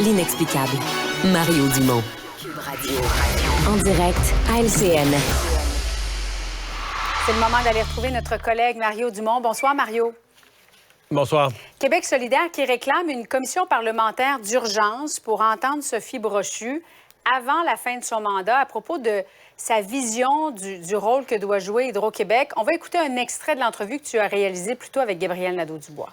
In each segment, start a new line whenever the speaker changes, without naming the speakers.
l'inexplicable. Mario Dumont. Cube Radio. En direct à LCN.
C'est le moment d'aller retrouver notre collègue Mario Dumont. Bonsoir, Mario.
Bonsoir.
Québec solidaire qui réclame une commission parlementaire d'urgence pour entendre Sophie Brochu avant la fin de son mandat à propos de sa vision du rôle que doit jouer Hydro-Québec. On va écouter un extrait de l'entrevue que tu as réalisée plus tôt avec Gabriel Nadeau-Dubois.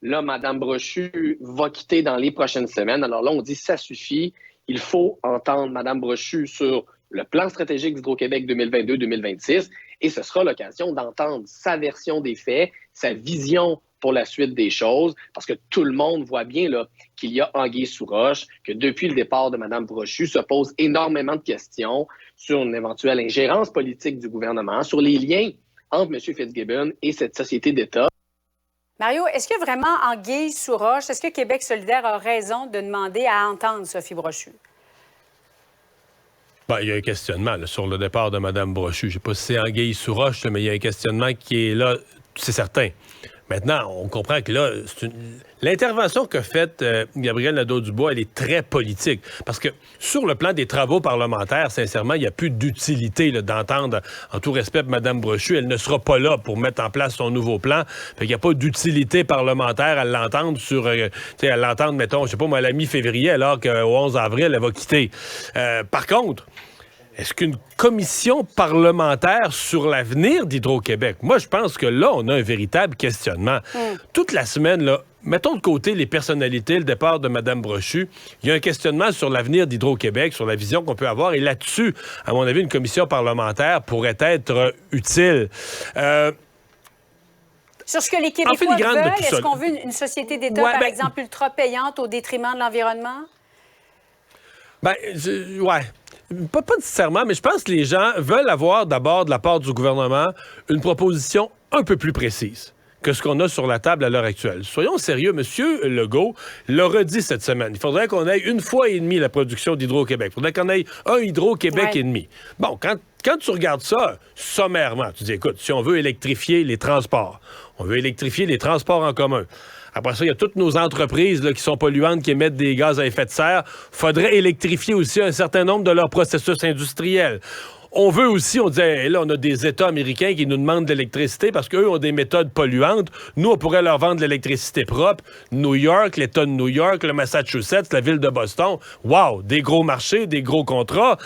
Là, Mme Brochu va quitter dans les prochaines semaines. Alors là, on dit ça suffit. Il faut entendre Mme Brochu sur le plan stratégique d'Hydro-Québec 2022-2026 et ce sera l'occasion d'entendre sa version des faits, sa vision pour la suite des choses, parce que tout le monde voit bien là, qu'il y a anguille sous roche, que depuis le départ de Mme Brochu se pose énormément de questions sur une éventuelle ingérence politique du gouvernement, sur les liens entre M. Fitzgibbon et cette société d'État.
Mario, est-ce qu'il y a vraiment anguille sous roche? Est-ce que Québec solidaire a raison de demander à entendre Sophie Brochu?
Ben, il y a un questionnement là, sur le départ de Mme Brochu. Je ne sais pas si c'est anguille sous roche, mais il y a un questionnement qui est là, c'est certain. Maintenant, on comprend que là, l'intervention qu'a faite Gabriel Nadeau-Dubois, elle est très politique. Parce que sur le plan des travaux parlementaires, sincèrement, il n'y a plus d'utilité là, d'entendre, en tout respect, Mme Brochu. Elle ne sera pas là pour mettre en place son nouveau plan. Fait qu'il n'y a pas d'utilité parlementaire à l'entendre sur, à l'entendre, mettons, je sais pas moi, à la mi-février, alors qu'au 11 avril, elle va quitter. Par contre, est-ce qu'une commission parlementaire sur l'avenir d'Hydro-Québec? Moi, je pense que là, on a un véritable questionnement. Toute la semaine, là, mettons de côté les personnalités, le départ de Mme Brochu, il y a un questionnement sur l'avenir d'Hydro-Québec, sur la vision qu'on peut avoir. Et là-dessus, à mon avis, une commission parlementaire pourrait être utile.
Sur ce que les Québécois veulent, est-ce qu'on veut une société d'État, par exemple, ultra payante au détriment de l'environnement?
Ouais. Pas nécessairement, mais je pense que les gens veulent avoir d'abord de la part du gouvernement une proposition un peu plus précise que ce qu'on a sur la table à l'heure actuelle. Soyons sérieux, M. Legault l'a redit cette semaine. Il faudrait qu'on ait une fois et demie la production d'Hydro-Québec. Il faudrait qu'on ait un Hydro-Québec et demi. Bon, quand tu regardes ça sommairement, tu dis, écoute, si on veut électrifier les transports, on veut électrifier les transports en commun. Après ça, il y a toutes nos entreprises là, qui sont polluantes, qui émettent des gaz à effet de serre. Faudrait électrifier aussi un certain nombre de leurs processus industriels. On veut aussi, on disait, là, on a des États américains qui nous demandent de l'électricité parce qu'eux ont des méthodes polluantes. Nous, on pourrait leur vendre de l'électricité propre. New York, l'État de New York, le Massachusetts, la ville de Boston. Wow! Des gros marchés, des gros contrats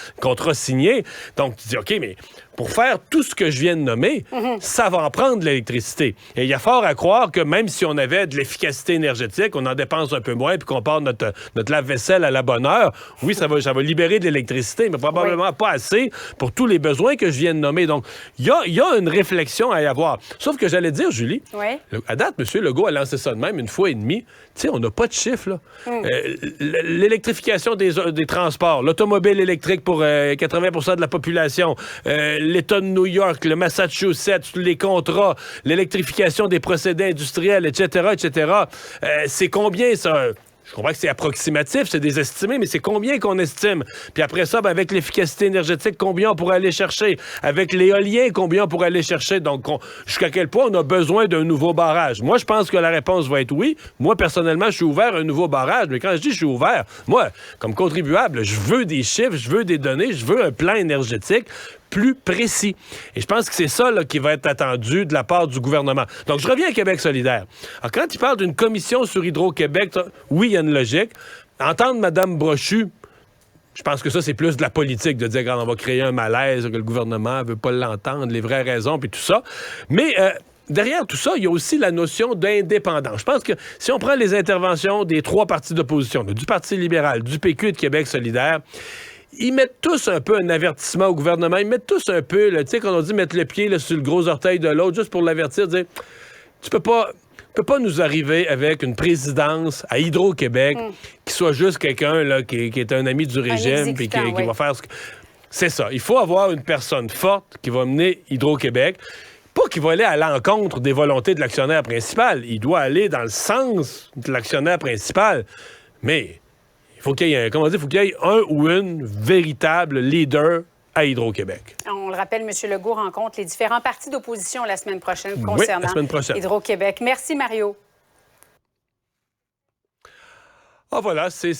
signés. Donc, tu dis, OK, mais pour faire tout ce que je viens de nommer, ça va en prendre de l'électricité. Et il y a fort à croire que même si on avait de l'efficacité énergétique, on en dépense un peu moins, puis qu'on part notre lave-vaisselle à la bonne heure, oui, ça va libérer de l'électricité, mais probablement pas assez pour tous les besoins que je viens de nommer. Donc, il y a une réflexion à y avoir. Sauf que j'allais dire, Julie, à date, M. Legault a lancé ça de même une fois et demie. Tu sais, on n'a pas de chiffre, là. L'électrification des transports, l'automobile électrique pour 80% de la population, l'État de New York, le Massachusetts, les contrats, l'électrification des procédés industriels, etc., etc. C'est combien, ça? Je comprends que c'est approximatif, c'est des estimés, mais c'est combien qu'on estime? Puis après ça, avec l'efficacité énergétique, combien on pourrait aller chercher? Avec l'éolien, combien on pourrait aller chercher? Donc, jusqu'à quel point on a besoin d'un nouveau barrage? Moi, je pense que la réponse va être oui. Moi, personnellement, je suis ouvert à un nouveau barrage, mais quand je dis je suis ouvert, moi, comme contribuable, je veux des chiffres, je veux des données, je veux un plan énergétique plus précis. Et je pense que c'est ça là, qui va être attendu de la part du gouvernement. Donc, je reviens à Québec solidaire. Alors, quand il parle d'une commission sur Hydro-Québec, oui, il y a une logique. Entendre Mme Brochu, je pense que ça, c'est plus de la politique, de dire qu'on va créer un malaise, que le gouvernement ne veut pas l'entendre, les vraies raisons, puis tout ça. Mais derrière tout ça, il y a aussi la notion d'indépendance. Je pense que si on prend les interventions des trois partis d'opposition, du Parti libéral, du PQ et de Québec solidaire, ils mettent tous un peu un avertissement au gouvernement. Ils mettent tous un peu, tu sais, quand on dit mettre le pied là, sur le gros orteil de l'autre, juste pour l'avertir, dire, tu peux pas nous arriver avec une présidence à Hydro-Québec qui soit juste quelqu'un là, qui est un ami du régime puis qui va faire ce que... C'est ça. Il faut avoir une personne forte qui va mener Hydro-Québec. Pas qu'il va aller à l'encontre des volontés de l'actionnaire principal. Il doit aller dans le sens de l'actionnaire principal. Mais faut qu'il y ait, faut qu'il y ait un ou une véritable leader à Hydro-Québec.
On le rappelle, M. Legault rencontre les différents partis d'opposition la semaine prochaine concernant Hydro-Québec. Merci, Mario.
Ah voilà, c'est